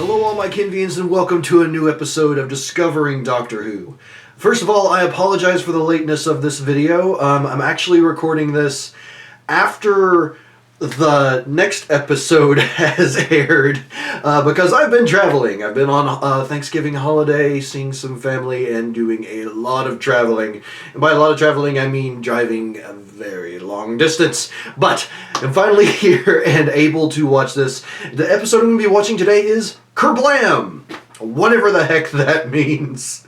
Hello all my Kenvians and welcome to a new episode of Discovering Doctor Who. First of all, I apologize for the lateness of this video. I'm actually recording this after the next episode has aired because I've been traveling. I've been on Thanksgiving holiday, seeing some family, and doing a lot of traveling. And by a lot of traveling, I mean driving a very long distance. But I'm finally here and able to watch this. The episode I'm going to be watching today is Kerblam! Whatever the heck that means.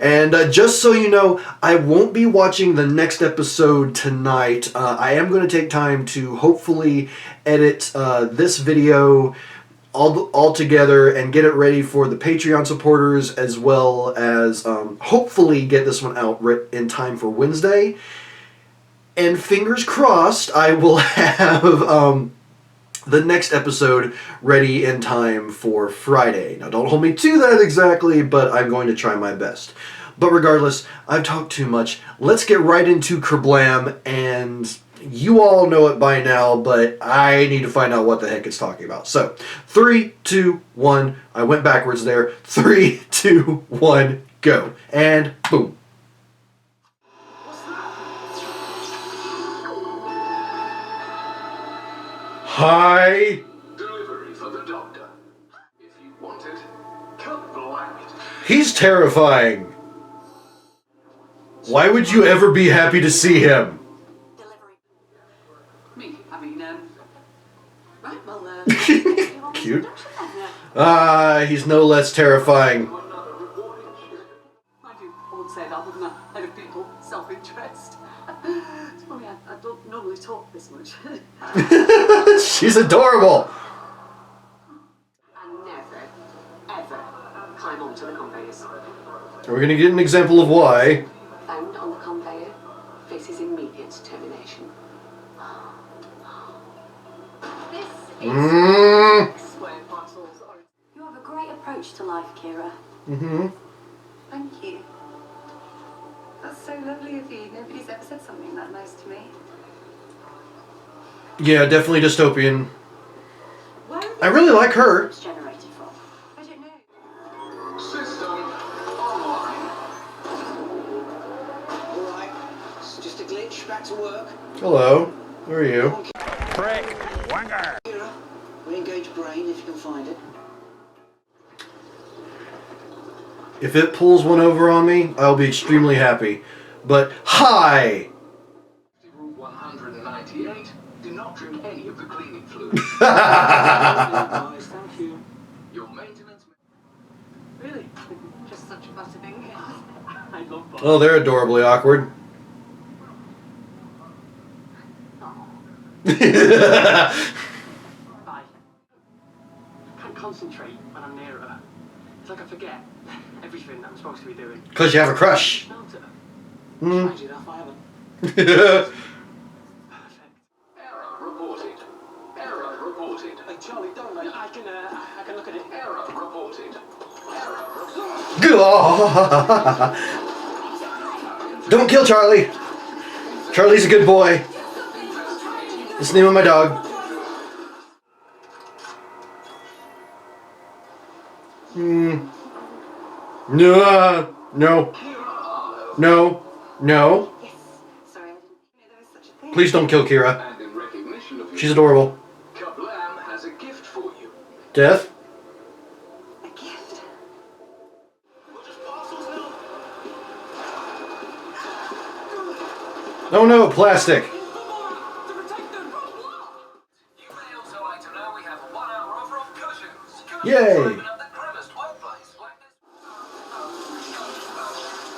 And just so you know, I won't be watching the next episode tonight. I am going to take time to hopefully edit this video all together and get it ready for the Patreon supporters, as well as hopefully get this one out in time for Wednesday. And fingers crossed, I will have the next episode ready in time for Friday. Now, don't hold me to that exactly, but I'm going to try my best. But regardless, I've talked too much. Let's get right into Kerblam, and you all know it by now, but I need to find out what the heck it's talking about. So, 3, 2, 1. I went backwards there. 3, 2, 1, go. And boom. Hi. Delivery for the Doctor. If you want it, Kerblam it. He's terrifying. Why would you ever be happy to see him? Me, I mean, right, well, Cute. He's no less terrifying. I do would say that, wouldn't I? Out of people, self-interest. It's funny, I don't normally talk this much. She's adorable. I never, ever climb onto the conveyors. We're going to get an example of why. Found on the conveyor faces immediate termination. This is where battles are. You have a great approach to life, Kira. Mm-hmm. Thank you. That's so lovely of you. Nobody's ever said something that nice to me. Yeah, definitely dystopian. Where are I really like her. it's generated from? I don't know. System online. Alright, it's just a glitch, back to work. Hello. Who are you? Kira, re-engage brain if you can find it. If it pulls one over on me, I'll be extremely happy. But, hi! Rule 198. Do not drink any of the cleaning fluid. Guys, thank you. Your maintenance... Really? Just such a butter thing. I love that. Oh, they're adorably awkward. I can't concentrate when I'm near her. It's like I forget everything that I'm supposed to be doing. Because you have a crush. Smelt her. Hmm. Strange enough, I haven't. Perfect. Error reported. Error reported. Hey, Charlie, don't mate. I can look at it. Error reported. Error reported. Don't kill Charlie. Charlie's a good boy. It's the name of my dog. No. No. No. No. Yes. Sorry, I didn't know there was such a thing. Please don't kill Kira. And in recognition of She's adorable. Kerblam has a gift for you. Death? A gift. Oh no, plastic. You may also like to know we have a 1 hour offer on cushions. Yay.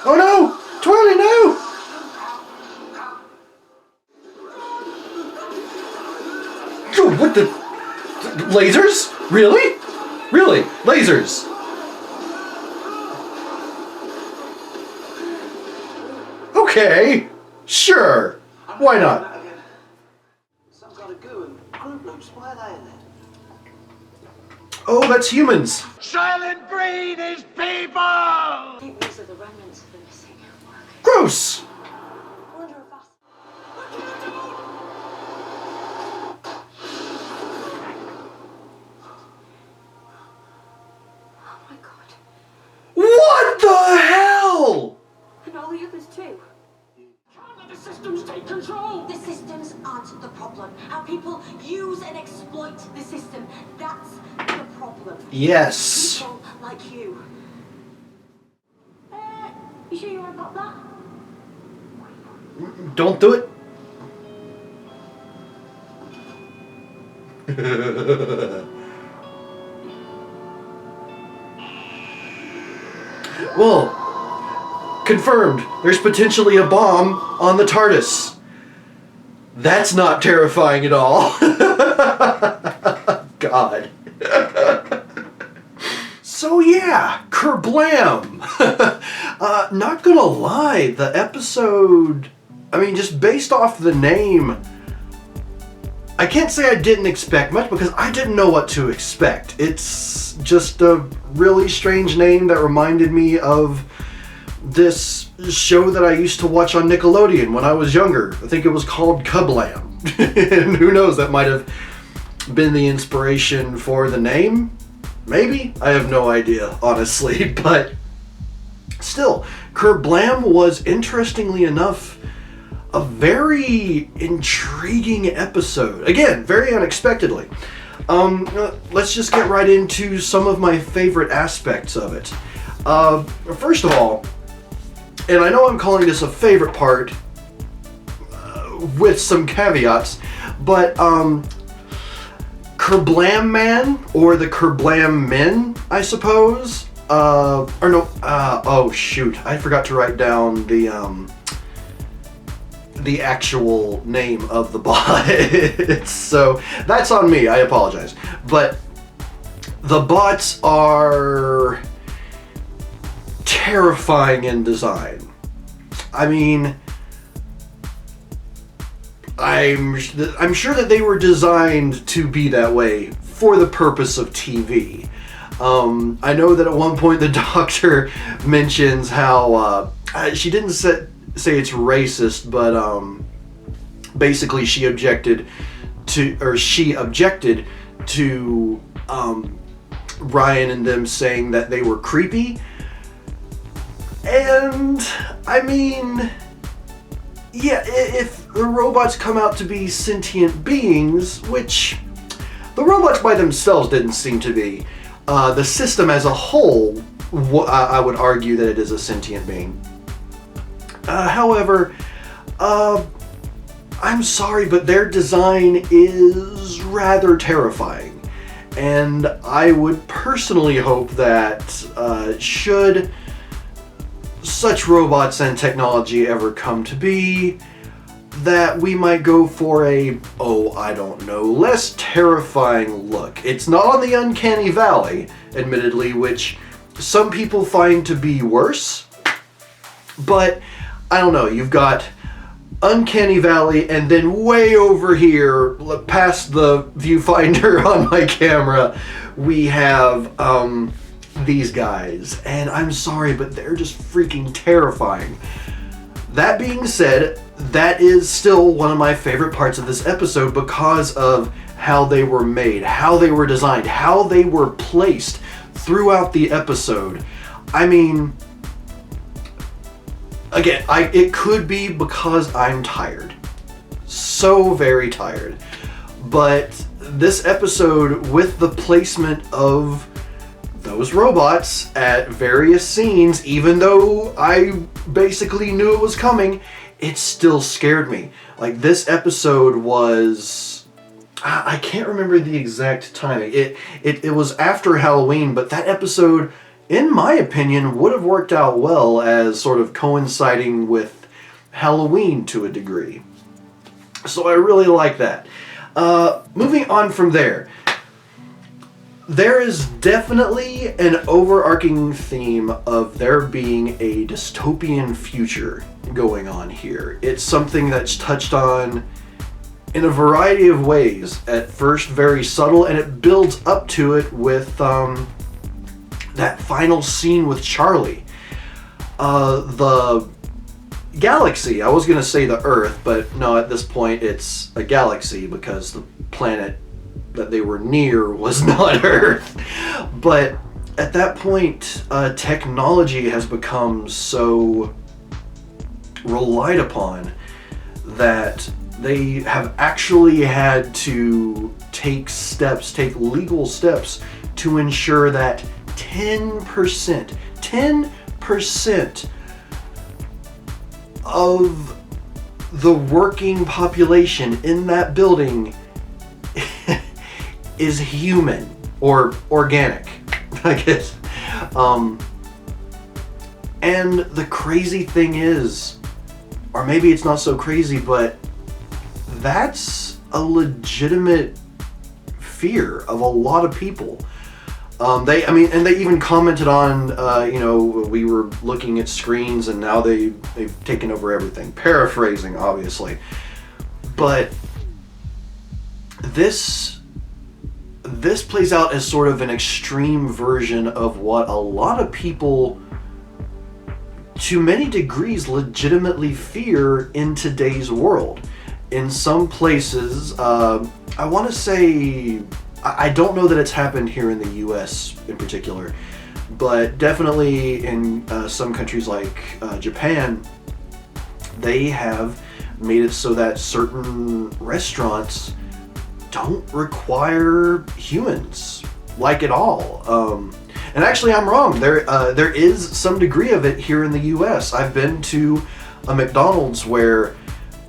Oh no! Twirly, no! Oh, what the? Lasers? Really? Really? Lasers? Okay. Sure. Why not? Some kind of goo and group loops, why are they in there? Oh, that's humans. Silent breed is people! I think these are the remnants of the missing workers. Gross. I wonder if that's... People use and exploit the system. That's the problem. Yes. People like you. You sure you want to pop that? Don't do it. Well, confirmed. There's potentially a bomb on the TARDIS. That's not terrifying at all. God. So yeah, Kerblam. Not gonna lie, the episode, I mean, just based off the name, I can't say I didn't expect much because I didn't know what to expect. It's just a really strange name that reminded me of this show that I used to watch on Nickelodeon when I was younger. I think it was called Kerblam. And who knows, that might have been the inspiration for the name? Maybe? I have no idea, honestly. But still, Kerblam was, interestingly enough, a very intriguing episode. Again, very unexpectedly. Let's just get right into some of my favorite aspects of it. First of all, and I know I'm calling this a favorite part with some caveats, but Kerblam Man, or the Kerblam Men, I suppose. Oh shoot, I forgot to write down the actual name of the bot. So that's on me, I apologize. But the bots are terrifying in design. I mean, I'm sure that they were designed to be that way for the purpose of TV. I know that at one point the Doctor mentions how she didn't say it's racist, but basically she objected to Ryan and them saying that they were creepy. And I mean, yeah, if the robots come out to be sentient beings, which the robots by themselves didn't seem to be, the system as a whole, I would argue that it is a sentient being. However, I'm sorry, but their design is rather terrifying. And I would personally hope that should such robots and technology ever come to be, that we might go for a, I don't know, less terrifying look. It's not on the Uncanny Valley, admittedly, which some people find to be worse, but I don't know, you've got Uncanny Valley, and then way over here, past the viewfinder on my camera, we have these guys. And I'm sorry, but they're just freaking terrifying. That being said, that is still one of my favorite parts of this episode because of how they were made, how they were designed, how they were placed throughout the episode. I mean, again, it could be because I'm tired. So very tired. But this episode, with the placement of those robots at various scenes, even though I basically knew it was coming, it still scared me. Like, this episode was, I can't remember the exact timing. It was after Halloween, but that episode, in my opinion, would have worked out well as sort of coinciding with Halloween to a degree. So I really like that. Moving on from there, there is definitely an overarching theme of there being a dystopian future going on here. It's something that's touched on in a variety of ways. At first, very subtle, and it builds up to it with that final scene with Charlie. The galaxy, I was going to say the Earth, but no, at this point it's a galaxy because the planet that they were near was not Earth. But at that point, technology has become so relied upon that they have actually had to take legal steps to ensure that 10% of the working population in that building is human or organic, I guess. And the crazy thing is, or maybe it's not so crazy, but that's a legitimate fear of a lot of people. They even commented on, we were looking at screens and now they've taken over everything. Paraphrasing, obviously. But this plays out as sort of an extreme version of what a lot of people, to many degrees, legitimately fear in today's world. In some places, I want to say, I don't know that it's happened here in the US in particular, but definitely in some countries like Japan, they have made it so that certain restaurants don't require humans, like at all. And actually, I'm wrong. There is some degree of it here in the US. I've been to a McDonald's where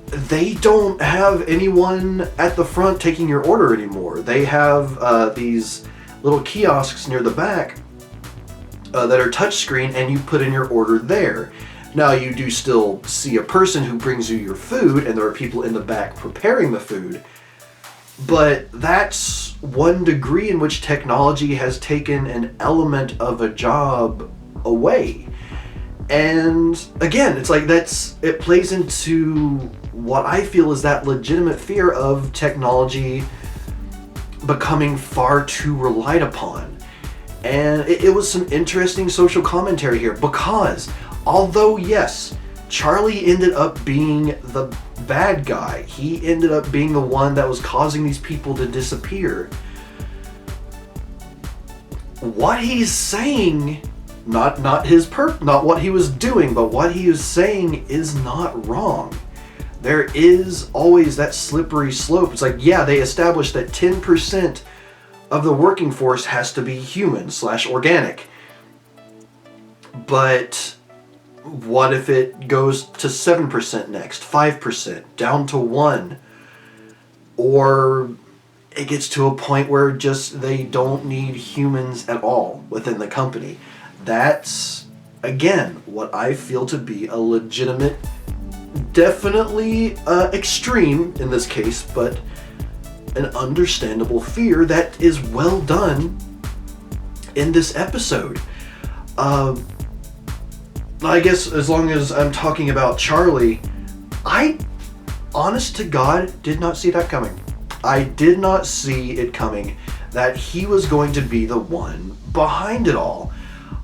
they don't have anyone at the front taking your order anymore. They have these little kiosks near the back that are touchscreen, and you put in your order there. Now, you do still see a person who brings you your food, and there are people in the back preparing the food. But that's one degree in which technology has taken an element of a job away. And again, it's like it plays into what I feel is that legitimate fear of technology becoming far too relied upon. And it was some interesting social commentary here, because although, yes, Charlie ended up being the bad guy, he ended up being the one that was causing these people to disappear, what he's saying, not what he was doing, but what he was saying is not wrong. There is always that slippery slope. It's like, yeah, they established that 10% of the working force has to be human/organic. But what if it goes to 7% next, 5%, down to 1%? Or it gets to a point where just they don't need humans at all within the company. That's, again, what I feel to be a legitimate, definitely extreme in this case, but an understandable fear that is well done in this episode. I guess as long as I'm talking about Charlie, I, honest to God, did not see that coming. I did not see it coming that he was going to be the one behind it all.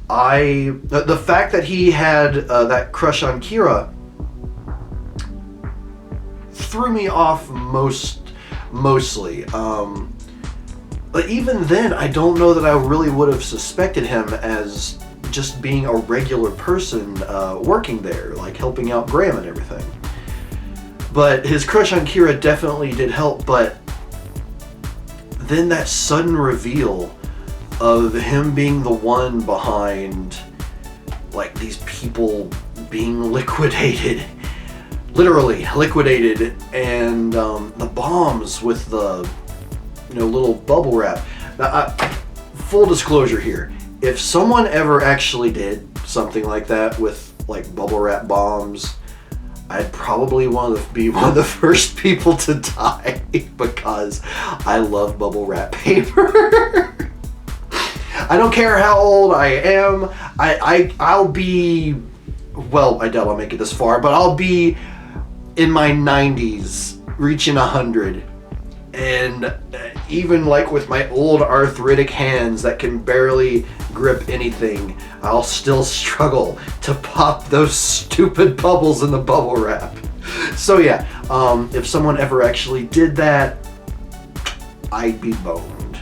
The fact that he had that crush on Kira threw me off mostly. But even then, I don't know that I really would have suspected him as just being a regular person working there, like helping out Graham and everything. But his crush on Kira definitely did help, but then that sudden reveal of him being the one behind, like, these people being liquidated, literally liquidated, and the bombs with the little bubble wrap. Now, full disclosure here, if someone ever actually did something like that with like bubble wrap bombs, I'd probably want to be one of the first people to die, because I love bubble wrap paper. I don't care how old I am. I'll be, well, I doubt I'll make it this far, but I'll be in my 90s, reaching 100. And even like with my old arthritic hands that can barely grip anything, I'll still struggle to pop those stupid bubbles in the bubble wrap. So yeah, if someone ever actually did that, I'd be boned.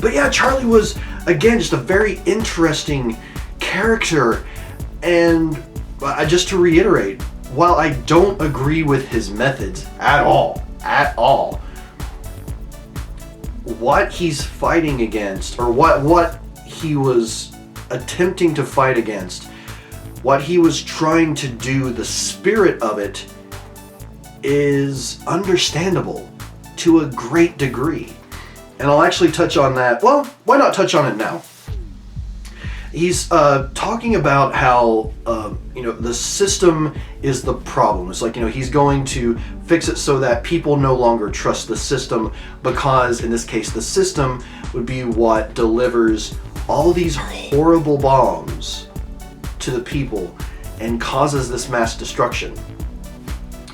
But yeah, Charlie was, again, just a very interesting character. And just to reiterate, while I don't agree with his methods at all, what he's fighting against, or what he was attempting to fight against, what he was trying to do, the spirit of it is understandable to a great degree. And I'll actually touch on that. Well, why not touch on it now? He's talking about how, the system is the problem. It's like, he's going to fix it so that people no longer trust the system, because in this case, the system would be what delivers all these horrible bombs to the people and causes this mass destruction.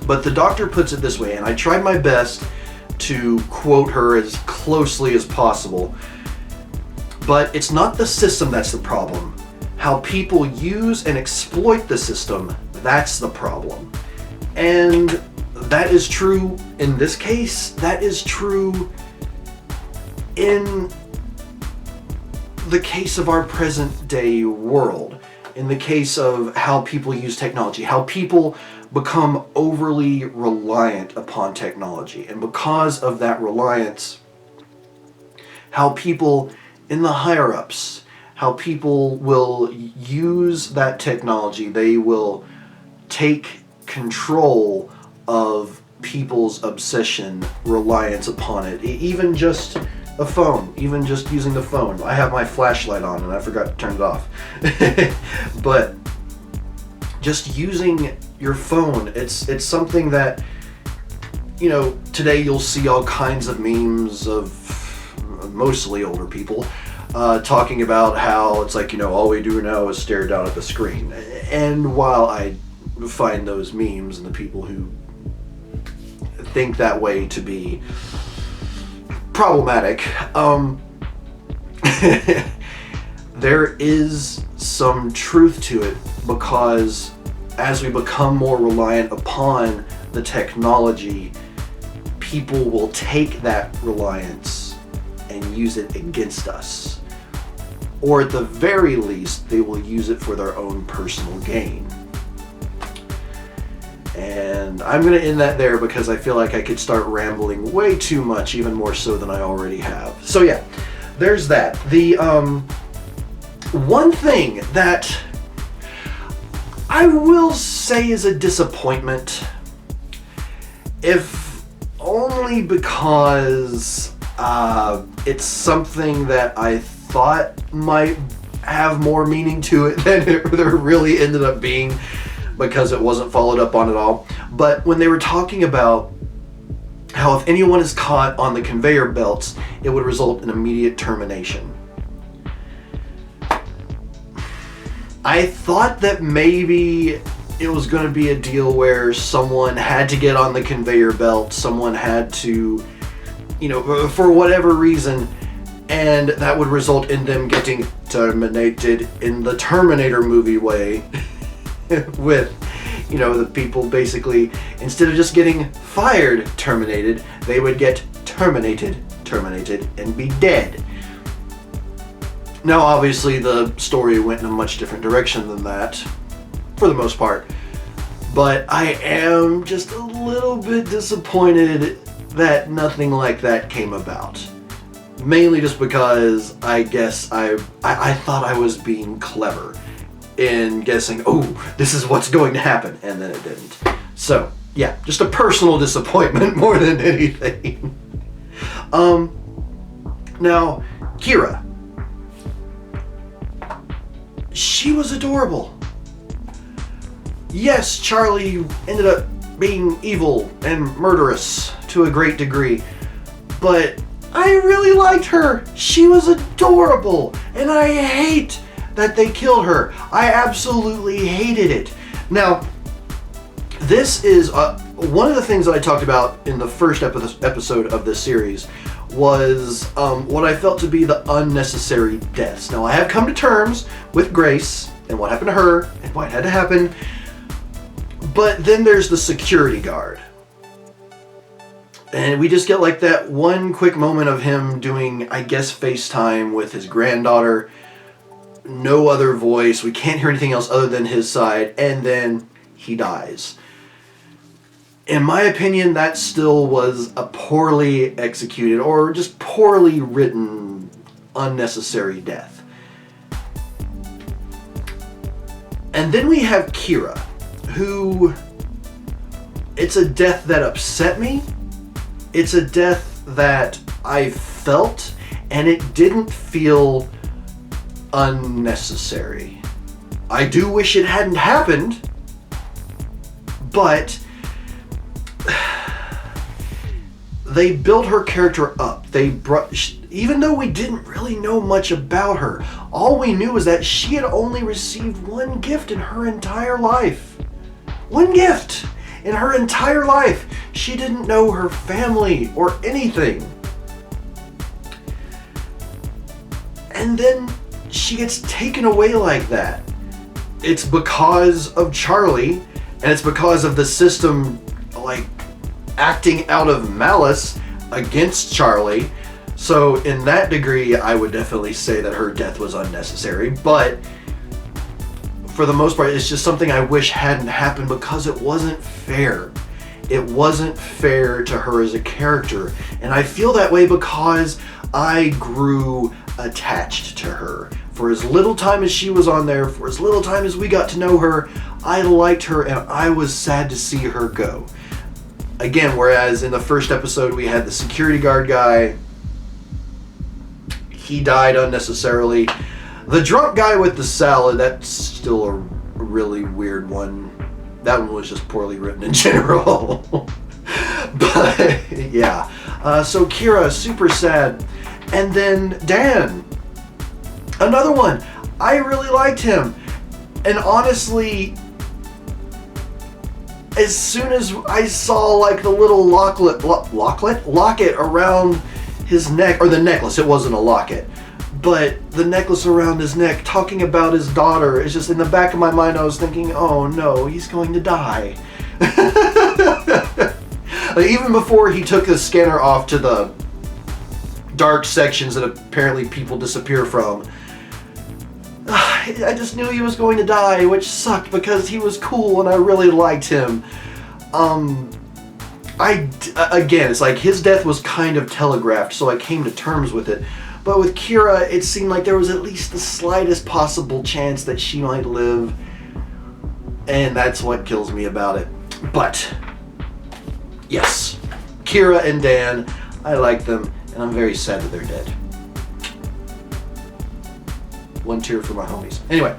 But the Doctor puts it this way, and I tried my best to quote her as closely as possible. But it's not the system that's the problem. How people use and exploit the system, that's the problem. And that is true in this case. That is true in the case of our present day world. In the case of how people use technology, how people become overly reliant upon technology. And because of that reliance, how people in the higher-ups, how people will use that technology. They will take control of people's obsession, reliance upon it. Even just a phone, even just using the phone. I have my flashlight on and I forgot to turn it off. But just using your phone, it's something that, today you'll see all kinds of memes of mostly older people talking about how it's like, all we do now is stare down at the screen. And while I find those memes and the people who think that way to be problematic, there is some truth to it, because as we become more reliant upon the technology, people will take that reliance and use it against us. Or at the very least, they will use it for their own personal gain. And I'm going to end that there, because I feel like I could start rambling way too much, even more so than I already have. So yeah, there's that. The one thing that I will say is a disappointment, if only because it's something that I thought might have more meaning to it than it really ended up being, because it wasn't followed up on at all. But when they were talking about how if anyone is caught on the conveyor belts, it would result in immediate termination. I thought that maybe it was going to be a deal where someone had to get on the conveyor belt, someone had to, for whatever reason, and that would result in them getting terminated in the Terminator movie way. With, the people basically, instead of just getting fired, terminated, they would get terminated, and be dead. Now, obviously, the story went in a much different direction than that, for the most part. But I am just a little bit disappointed that nothing like that came about. Mainly just because I guess I thought I was being clever in guessing, oh, this is what's going to happen, and then it didn't. So, yeah, just a personal disappointment more than anything. Now, Kira. She was adorable. Yes, Charlie ended up being evil and murderous to a great degree, but I really liked her. She was adorable, and I hate that they killed her. I absolutely hated it. Now, this is one of the things that I talked about in the first episode of this series was what I felt to be the unnecessary deaths. Now, I have come to terms with Grace and what happened to her and why it had to happen, but then there's the security guard. And we just get like that one quick moment of him doing, I guess, FaceTime with his granddaughter. No other voice. We can't hear anything else other than his side. And then he dies. in my opinion, that still was a poorly executed or just poorly written, unnecessary death. And then we have Kira, who, it's a death that upset me. It's a death that I felt, and it didn't feel unnecessary. I do wish it hadn't happened, but they built her character up. Even though we didn't really know much about her, all we knew was that she had only received one gift in her entire life. One gift in her entire life. She didn't know her family or anything. And then she gets taken away like that. It's because of Charlie, and it's because of the system, like, acting out of malice against Charlie. So in that degree, I would definitely say that her death was unnecessary, but for the most part, it's just something I wish hadn't happened because it wasn't fair. It wasn't fair to her as a character, and I feel that way because I grew attached to her. For as little time as she was on there, for as little time as we got to know her, I liked her and I was sad to see her go. Again, whereas in the first episode we had the security guard guy, he died unnecessarily. The drunk guy with the salad, that's still a really weird one. That one was just poorly written in general. But yeah, so Kira, super sad. And then Dan, another one. I really liked him. And honestly, as soon as I saw like the little locket around his neck, or the necklace, it wasn't a locket, but the necklace around his neck talking about his daughter, it's just in the back of my mind I was thinking, oh no, he's going to die. Like, even before he took the scanner off to the dark sections that apparently people disappear from, I just knew he was going to die, which sucked because he was cool and I really liked him. Again, it's like his death was kind of telegraphed, so I came to terms with it. But with Kira, it seemed like there was at least the slightest possible chance that she might live, and that's what kills me about it. But yes, Kira and Dan, I like them, and I'm very sad that they're dead. One tear for my homies. Anyway,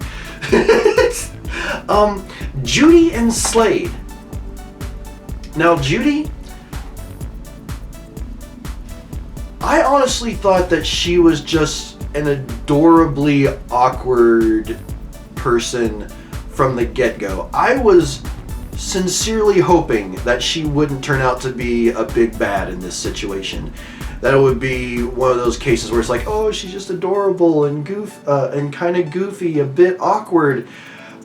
Judy and Slade. Now, Judy, I honestly thought that she was just an adorably awkward person from the get-go. I was sincerely hoping that she wouldn't turn out to be a big bad in this situation. That it would be one of those cases where it's like, oh, she's just adorable and and kind of goofy, a bit awkward.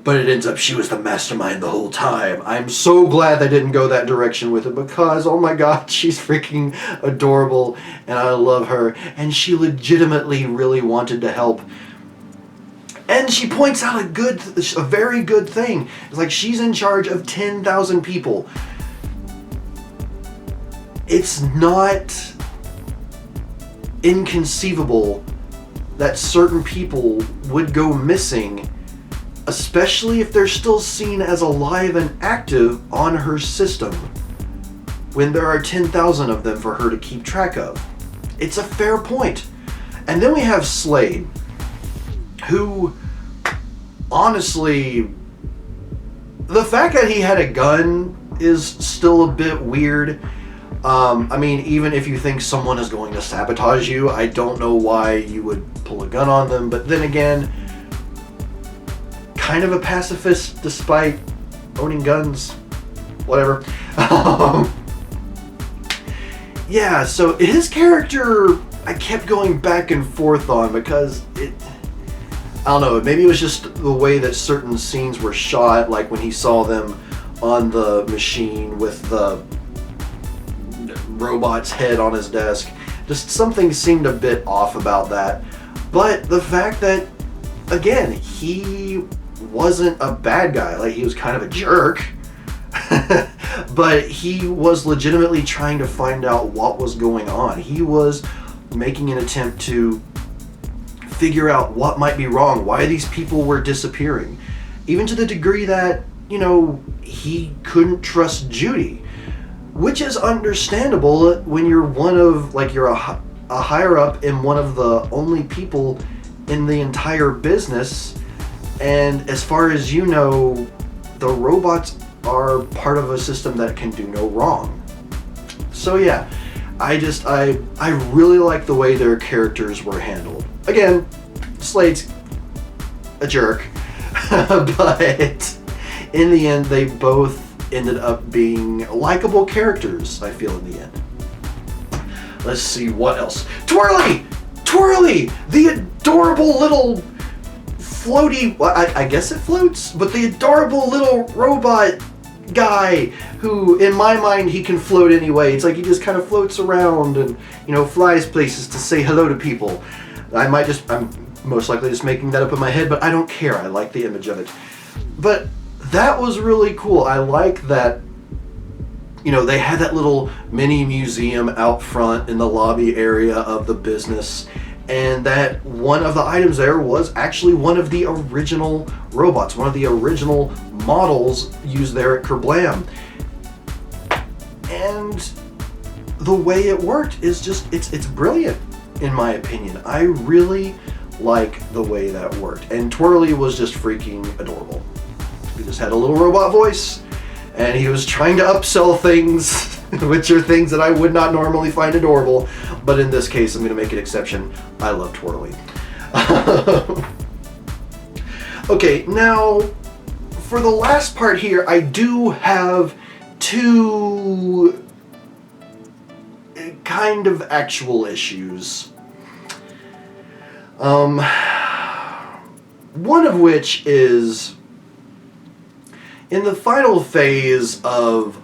But it ends up she was the mastermind the whole time. I'm so glad they didn't go that direction with it because, oh my god, she's freaking adorable and I love her. And she legitimately really wanted to help. And she points out a very good thing. It's like she's in charge of 10,000 people. It's not inconceivable that certain people would go missing, especially if they're still seen as alive and active on her system, when there are 10,000 of them for her to keep track of. It's a fair point. And then we have Slade, who, honestly, the fact that he had a gun is still a bit weird. I mean, even if you think someone is going to sabotage you, I don't know why you would pull a gun on them. But then again, kind of a pacifist despite owning guns. Whatever. Yeah, so his character, I kept going back and forth on because I don't know, maybe it was just the way that certain scenes were shot, like when he saw them on the machine with the robot's head on his desk. Just something seemed a bit off about that. But the fact that, again, he wasn't a bad guy. Like, he was kind of a jerk, But he was legitimately trying to find out what was going on. He was making an attempt to figure out what might be wrong, why these people were disappearing. Even to the degree that, you know, he couldn't trust Judy. Which is understandable when you're one of, like, you're a higher up and one of the only people in the entire business. And as far as you know, the robots are part of a system that can do no wrong. So yeah, I really like the way their characters were handled. Again, Slade's a jerk, but in the end, they both ended up being likable characters, I feel, in the end. Let's see, what else? Twirly! Twirly! The adorable little floaty, well, I guess it floats, but the adorable little robot guy who, in my mind, he can float anyway. It's like he just kind of floats around and, you know, flies places to say hello to people. I'm most likely just making that up in my head, but I don't care. I like the image of it. But that was really cool. I like that, you know, they had that little mini museum out front in the lobby area of the business, and that one of the items there was actually one of the original robots, one of the original models used there at Kerblam. And the way it worked is just, it's brilliant, in my opinion. I really like the way that worked. And Twirly was just freaking adorable. He just had a little robot voice, and he was trying to upsell things, which are things that I would not normally find adorable, but in this case, I'm going to make an exception. I love Twirly. Okay, now, for the last part here, I do have two kind of actual issues. One of which is in the final phase of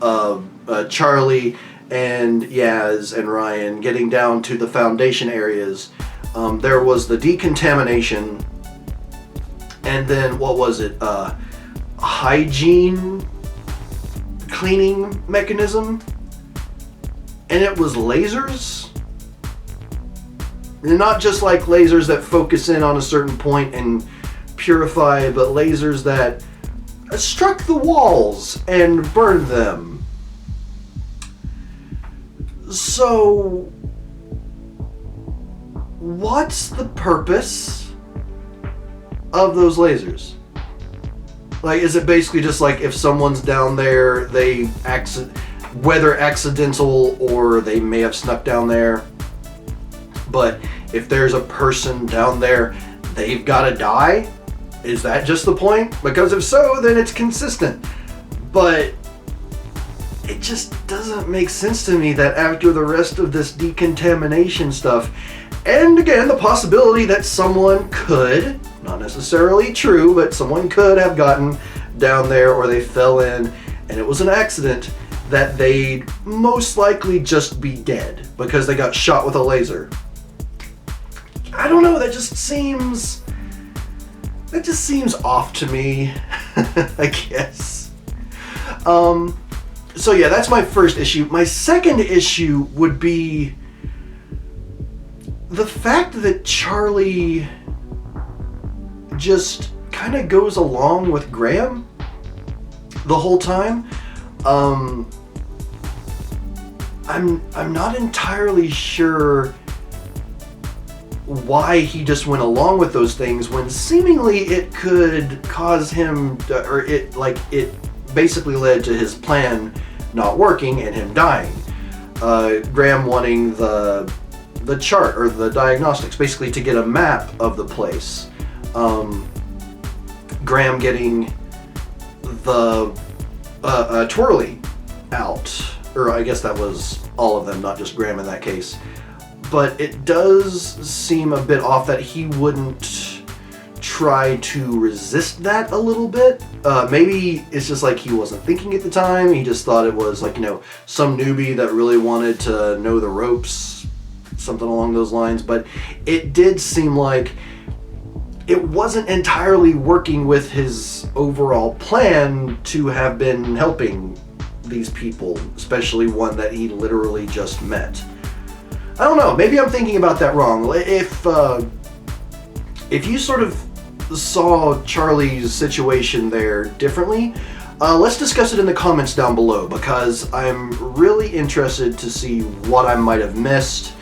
Charlie and Yaz and Ryan getting down to the Foundation areas. There was the decontamination, and then what was it? Hygiene cleaning mechanism, and it was lasers. And not just like lasers that focus in on a certain point and purify, but lasers that struck the walls and burned them. So, what's the purpose of those lasers? Like, is it basically just like if someone's down there, whether accidental or they may have snuck down there, but if there's a person down there, they've got to die? Is that just the point? Because if so, then it's consistent. But it just doesn't make sense to me that after the rest of this decontamination stuff, and again, the possibility that someone could, not necessarily true, but someone could have gotten down there or they fell in and it was an accident, that they'd most likely just be dead because they got shot with a laser. I don't know, that just seems off to me, I guess. So yeah, that's my first issue. My second issue would be the fact that Charlie just kind of goes along with Graham the whole time. I'm not entirely sure why he just went along with those things when seemingly it could cause him it basically led to his plan not working and him dying. Graham wanting the chart or the diagnostics, basically to get a map of the place. Graham getting the Twirly out, or I guess that was all of them, not just Graham in that case. But it does seem a bit off that he wouldn't try to resist that a little bit. Maybe it's just like he wasn't thinking at the time. He just thought it was like, some newbie that really wanted to know the ropes, something along those lines. But it did seem like it wasn't entirely working with his overall plan to have been helping these people, especially one that he literally just met. I don't know, maybe I'm thinking about that wrong. If you sort of saw Charlie's situation there differently, let's discuss it in the comments down below, because I'm really interested to see what I might have missed,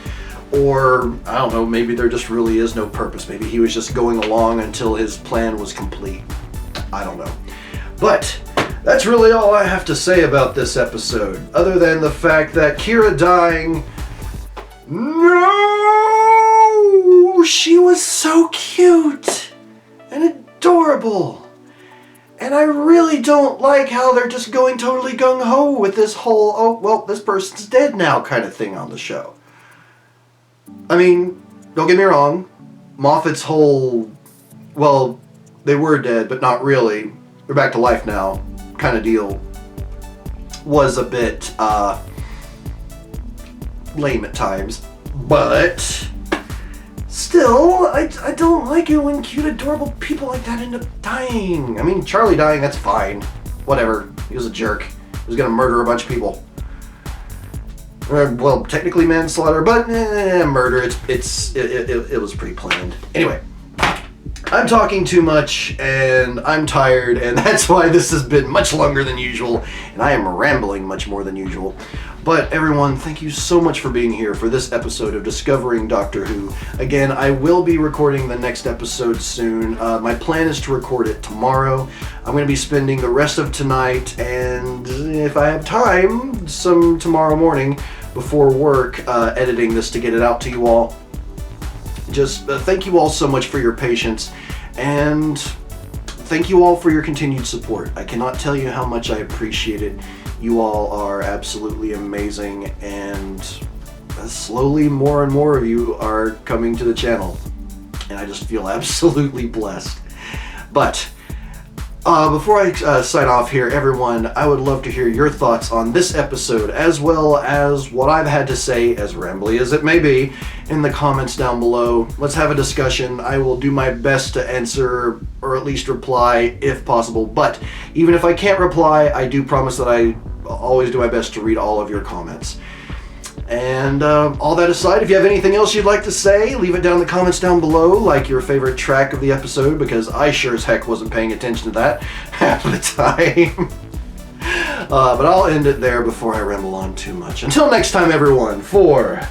or I don't know, maybe there just really is no purpose. Maybe he was just going along until his plan was complete. I don't know. But that's really all I have to say about this episode, other than the fact that Kira dying... No! She was so cute and adorable. And I really don't like how they're just going totally gung-ho with this whole, oh, well, this person's dead now kind of thing on the show. I mean, don't get me wrong, Moffat's whole, well, they were dead, but not really, they're back to life now kind of deal was a bit lame at times, but still, I don't like it when cute, adorable people like that end up dying. I mean, Charlie dying, that's fine. Whatever. He was a jerk. He was gonna murder a bunch of people. Well, technically manslaughter, but murder. It was pretty planned. Anyway, I'm talking too much, and I'm tired, and that's why this has been much longer than usual, and I am rambling much more than usual. But everyone, thank you so much for being here for this episode of Discovering Doctor Who. Again, I will be recording the next episode soon. My plan is to record it tomorrow. I'm going to be spending the rest of tonight, and if I have time, some tomorrow morning before work, editing this to get it out to you all. Just thank you all so much for your patience, and thank you all for your continued support. I cannot tell you how much I appreciate it. You all are absolutely amazing, and slowly more and more of you are coming to the channel, and I just feel absolutely blessed. But before I sign off here, everyone, I would love to hear your thoughts on this episode, as well as what I've had to say, as rambly as it may be, in the comments down below. Let's have a discussion. I will do my best to answer, or at least reply, if possible. But even if I can't reply, I do promise that I always do my best to read all of your comments. And all that aside, if you have anything else you'd like to say, leave it down in the comments down below, like your favorite track of the episode, because I sure as heck wasn't paying attention to that half the time. But I'll end it there before I ramble on too much. Until next time, everyone, for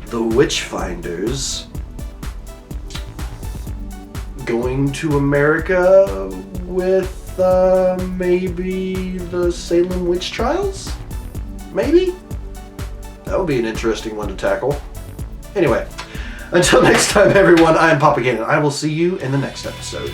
the Witchfinders, going to America with maybe the Salem Witch Trials? Maybe? That would be an interesting one to tackle. Anyway, until next time, everyone, I'm Papa Kenn, and I will see you in the next episode.